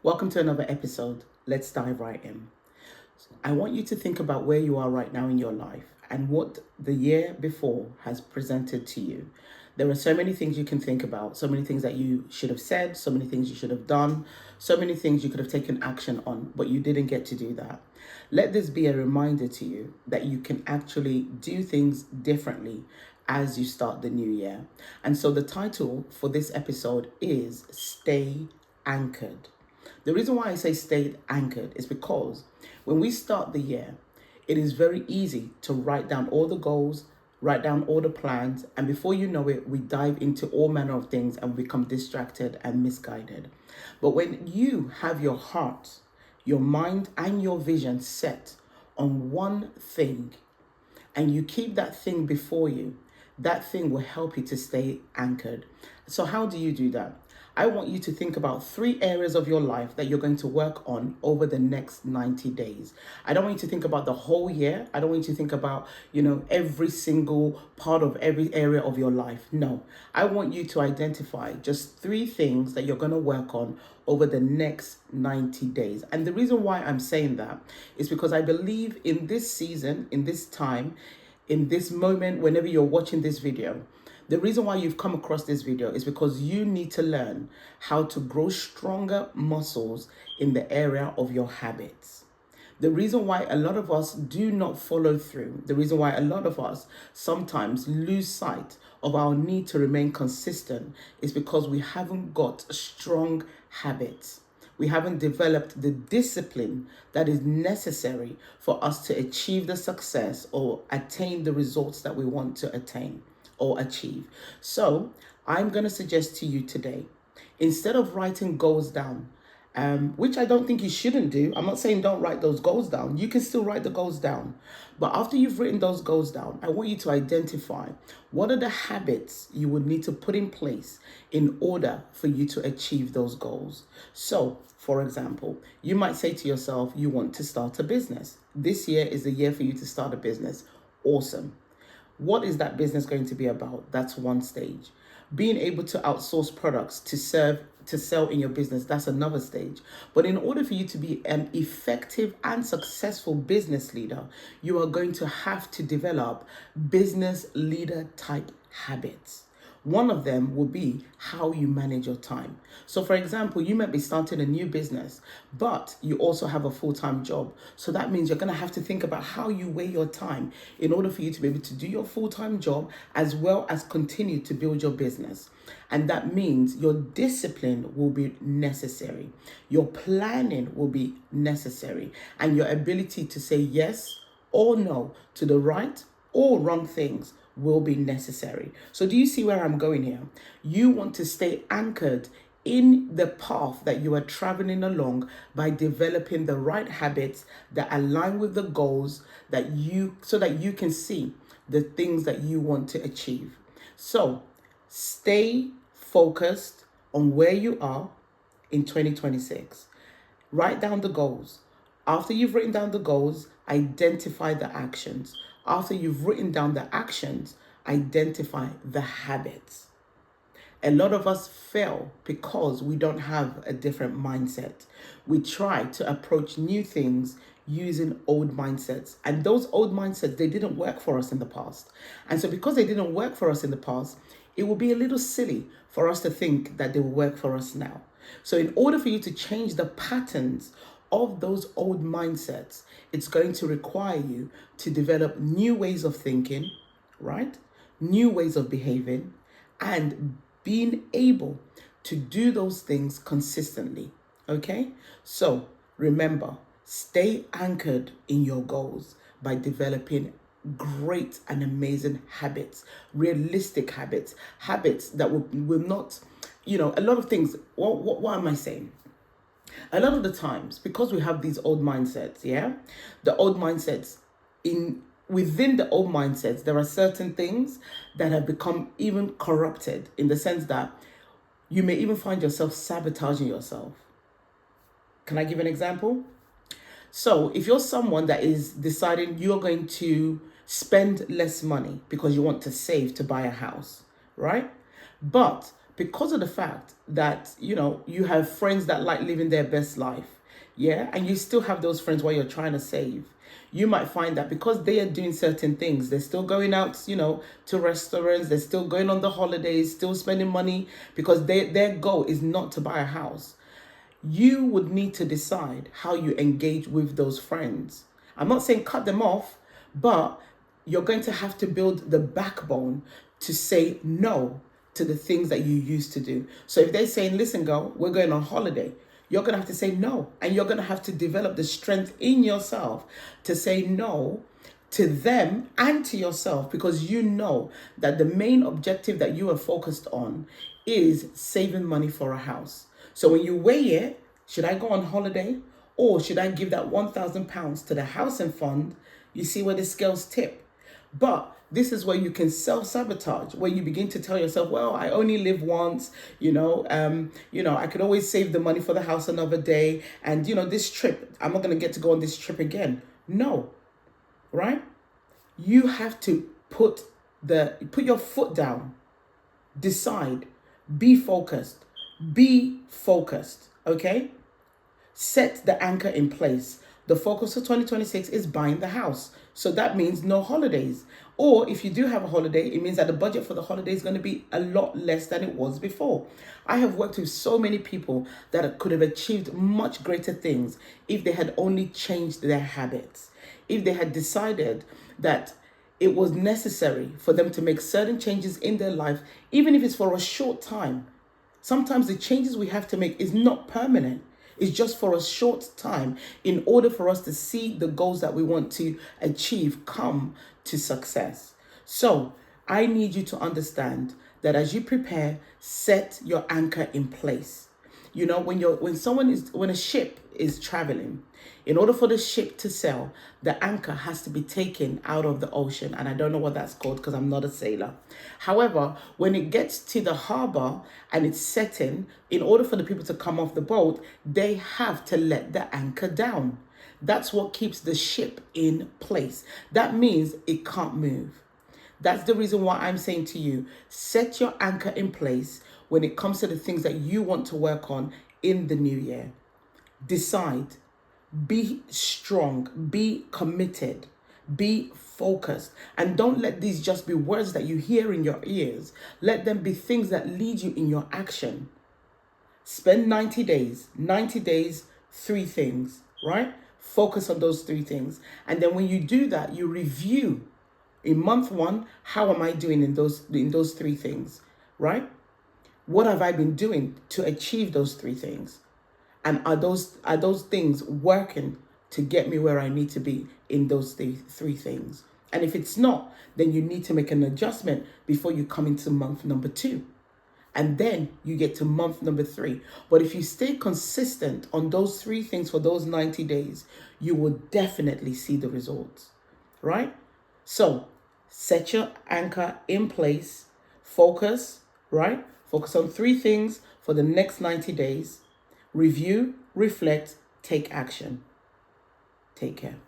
Welcome to another episode. Let's dive right in. I want you to think about where you are right now in your life and what the year before has presented to you. There are so many things you can think about, so many things that you should have said, so many things you should have done, so many things you could have taken action on, but you didn't get to do that. Let this be a reminder to you that you can actually do things differently as you start the new year. And so the title for this episode is Stay Anchored. The reason why I say stay anchored is because when we start the year, it is very easy to write down all the goals, write down all the plans, and before you know it, we dive into all manner of things and become distracted and misguided. But when you have your heart, your mind, and your vision set on one thing, and you keep that thing before you, that thing will help you to stay anchored. So, how do you do that? I want you to think about 3 areas of your life that you're going to work on over the next 90 days. I don't want you to think about the whole year. I don't want you to think about, every single part of every area of your life. No, I want you to identify just 3 things that you're going to work on over the next 90 days. And the reason why I'm saying that is because I believe in this season, in this time, in this moment, whenever you're watching this video, the reason why you've come across this video is because you need to learn how to grow stronger muscles in the area of your habits. The reason why a lot of us do not follow through, the reason why a lot of us sometimes lose sight of our need to remain consistent is because we haven't got strong habits. We haven't developed the discipline that is necessary for us to achieve the success or attain the results that we want to attain or achieve. So I'm going to suggest to you today, instead of writing goals down, which I don't think you shouldn't do. I'm not saying don't write those goals down. You can still write the goals down. But after you've written those goals down, I want you to identify what are the habits you would need to put in place in order for you to achieve those goals. So, for example, you might say to yourself, you want to start a business. This year is the year for you to start a business. Awesome. What is that business going to be about? That's one stage. Being able to outsource products to sell in your business, that's another stage. But in order for you to be an effective and successful business leader, you are going to have to develop business leader type habits. One of them will be how you manage your time. So for example, you might be starting a new business, but you also have a full-time job. So that means you're going to have to think about how you weigh your time in order for you to be able to do your full-time job as well as continue to build your business. And that means your discipline will be necessary. Your planning will be necessary. And your ability to say yes or no to the right or wrong things will be necessary. So do you see where I'm going here? You want to stay anchored in the path that you are traveling along by developing the right habits that align with the goals so that you can see the things that you want to achieve. So stay focused on where you are in 2026. Write down the goals. After you've written down the goals, identify the actions. After you've written down the actions, identify the habits. A lot of us fail because we don't have a different mindset. We try to approach new things using old mindsets. And those old mindsets, they didn't work for us in the past. And so because they didn't work for us in the past, it will be a little silly for us to think that they will work for us now. So in order for you to change the patterns of those old mindsets, it's going to require you to develop new ways of thinking, right? New ways of behaving, and being able to do those things consistently. Okay? So remember, stay anchored in your goals by developing great and amazing habits, realistic habits, habits that will not, a lot of things. What am I saying? A lot of the times, because we have these old mindsets, the old mindsets, within the old mindsets, there are certain things that have become even corrupted in the sense that you may even find yourself sabotaging yourself. Can I give an example? So if you're someone that is deciding you're going to spend less money because you want to save to buy a house, right? But because of the fact that, you have friends that like living their best life. Yeah. And you still have those friends while you're trying to save. You might find that because they are doing certain things, they're still going out, to restaurants, they're still going on the holidays, still spending money because their goal is not to buy a house. You would need to decide how you engage with those friends. I'm not saying cut them off, but you're going to have to build the backbone to say no to the things that you used to do. So if they're saying, listen, girl, we're going on holiday, you're going to have to say no. And you're going to have to develop the strength in yourself to say no to them and to yourself, because you know that the main objective that you are focused on is saving money for a house. So when you weigh it, should I go on holiday or should I give that £1,000 to the housing fund? You see where the scales tip. But this is where you can self-sabotage, where you begin to tell yourself, well, I only live once, I could always save the money for the house another day. And, this trip, I'm not going to get to go on this trip again. No, right? You have to put your foot down, decide, be focused, okay? Set the anchor in place. The focus for 2026 is buying the house. So that means no holidays. Or if you do have a holiday, it means that the budget for the holiday is going to be a lot less than it was before. I have worked with so many people that could have achieved much greater things if they had only changed their habits. If they had decided that it was necessary for them to make certain changes in their life, even if it's for a short time. Sometimes the changes we have to make is not permanent. It's just for a short time in order for us to see the goals that we want to achieve come to success. So I need you to understand that as you prepare, set your anchor in place. When a ship is traveling, in order for the ship to sail, the anchor has to be taken out of the ocean. And I don't know what that's called because I'm not a sailor. However, when it gets to the harbour and it's setting, in order for the people to come off the boat, they have to let the anchor down. That's what keeps the ship in place. That means it can't move. That's the reason why I'm saying to you, set your anchor in place when it comes to the things that you want to work on in the new year. Decide, be strong, be committed, be focused, and don't let these just be words that you hear in your ears. Let them be things that lead you in your action. Spend 90 days, 3 things, right? Focus on those 3 things. And then when you do that, you review in month 1, how am I doing in those 3 things, right? What have I been doing to achieve those 3 things? And are those things working to get me where I need to be in those 3 things? And if it's not, then you need to make an adjustment before you come into month number 2. And then you get to month number 3. But if you stay consistent on those 3 things for those 90 days, you will definitely see the results, right? So set your anchor in place, focus, right? Focus on 3 things for the next 90 days. Review, reflect, take action. Take care.